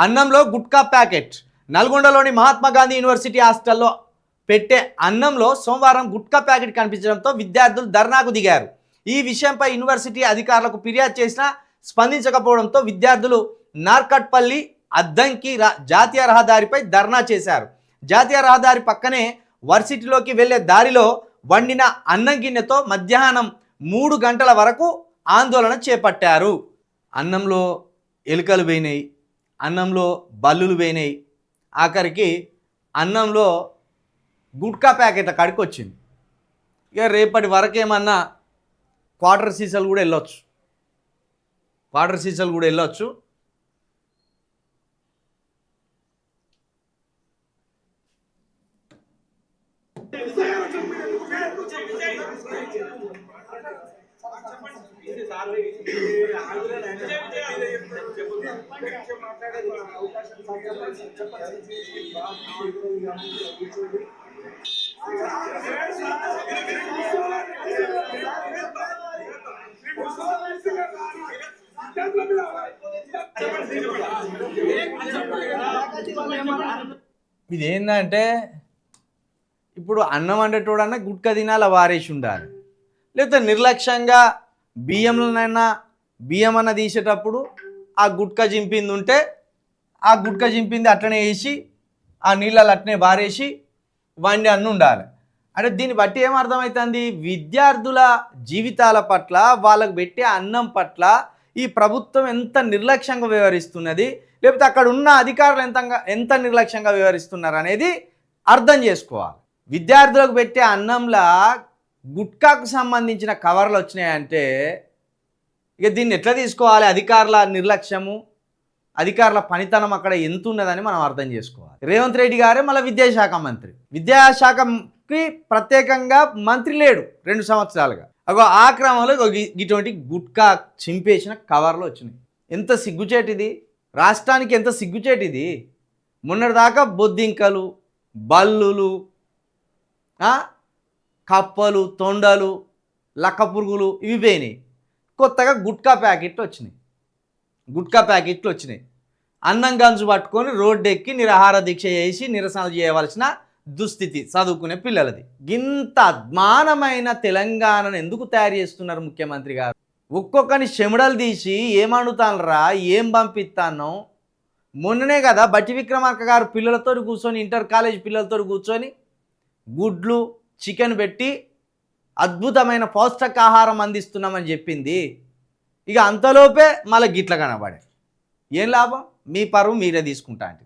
అన్నంలో gutka packet. నల్గొండలోని Mahatma Gandhi university హాస్టల్లో పెట్టే అన్నంలో సోమవారం గుట్కా ప్యాకెట్ కనిపించడంతో విద్యార్థులు ధర్నాకు దిగారు. ఈ విషయంపై యూనివర్సిటీ అధికారులకు ఫిర్యాదు చేసినా స్పందించకపోవడంతో విద్యార్థులు నార్కట్పల్లి అద్దంకి జాతీయ రహదారిపై ధర్నా చేశారు. జాతీయ రహదారి పక్కనే వర్సిటీలోకి వెళ్లే దారిలో వండిన అన్నం గిన్నెతో మధ్యాహ్నం 3 గంటల వరకు ఆందోళన చేపట్టారు. అన్నంలో ఎలుకలు పోయినాయి, అన్నంలో బల్లులు పోయినాయి, ఆఖరికి అన్నంలో గుట్కా ప్యాకెట్ల కాడికి వచ్చింది. ఇక రేపటి వరకేమన్నా క్వార్టర్ సీసాలు కూడా వెళ్ళొచ్చు. ఇదేంటంటే ఇప్పుడు అన్నం వండేటోడన్నా గుట్కా తినాల వారేసి ఉండాలి, లేకపోతే నిర్లక్ష్యంగా బియ్యం అన్న తీసేటప్పుడు ఆ గుట్కా జింపింది ఉంటే ఆ గుట్కా జింపింది అట్లనే వేసి ఆ నీళ్ళలో అట్లనే వారేసి వండి అన్నం ఉండాలి. అంటే దీన్ని బట్టి ఏమర్థమవుతుంది, విద్యార్థుల జీవితాల పట్ల వాళ్ళకు పెట్టే అన్నం పట్ల ఈ ప్రభుత్వం ఎంత నిర్లక్ష్యంగా వ్యవహరిస్తున్నది, లేకపోతే అక్కడ ఉన్న అధికారులు ఎంత నిర్లక్ష్యంగా వ్యవహరిస్తున్నారు అనేది అర్థం చేసుకోవాలి. విద్యార్థులకు పెట్టే అన్నంలా గుట్కాకు సంబంధించిన కవర్లు వచ్చినాయంటే ఇక దీన్ని ఎట్లా తీసుకోవాలి? అధికారుల నిర్లక్ష్యము, అధికారుల పనితనం అక్కడ ఎంత ఉన్నదని మనం అర్థం చేసుకోవాలి. రేవంత్ రెడ్డి గారే మళ్ళీ విద్యాశాఖకి ప్రత్యేకంగా మంత్రి లేడు 2 సంవత్సరాలుగా. ఆ క్రమంలో ఇటువంటి గుట్కా చింపేసిన కవర్లు వచ్చినాయి. ఎంత సిగ్గుచేటిది, రాష్ట్రానికి ఎంత సిగ్గుచేటిది. మొన్నటిదాకా బొద్దింకలు, బల్లులు, కప్పలు, తొండలు, లక్కపురుగులు ఇవి పోయినాయి. కొత్తగా గుట్కా ప్యాకెట్లు వచ్చినాయి. అన్నం గంజు పట్టుకొని రోడ్డు ఎక్కి నిరాహార దీక్ష చేసి నిరసనలు చేయవలసిన దుస్థితి చదువుకునే పిల్లలది. ఇంత అద్మానమైన తెలంగాణను ఎందుకు తయారు చేస్తున్నారు ముఖ్యమంత్రి గారు? ఒక్కొక్కని చెమడలు తీసి ఏమడుతానరా, ఏం పంపిస్తానో. మొన్ననే కదా బట్టి విక్రమార్క గారు పిల్లలతో కూర్చొని, ఇంటర్ కాలేజ్ పిల్లలతో కూర్చొని గుడ్లు, చికెన్ పెట్టి అద్భుతమైన పౌష్టికాహారం అందిస్తున్నామని చెప్పింది. ఇక అంతలోపే మళ్ళీ గిట్ల కనబడే. ఏం లాభం? మీ పరువు మీరే తీసుకుంటా అంటే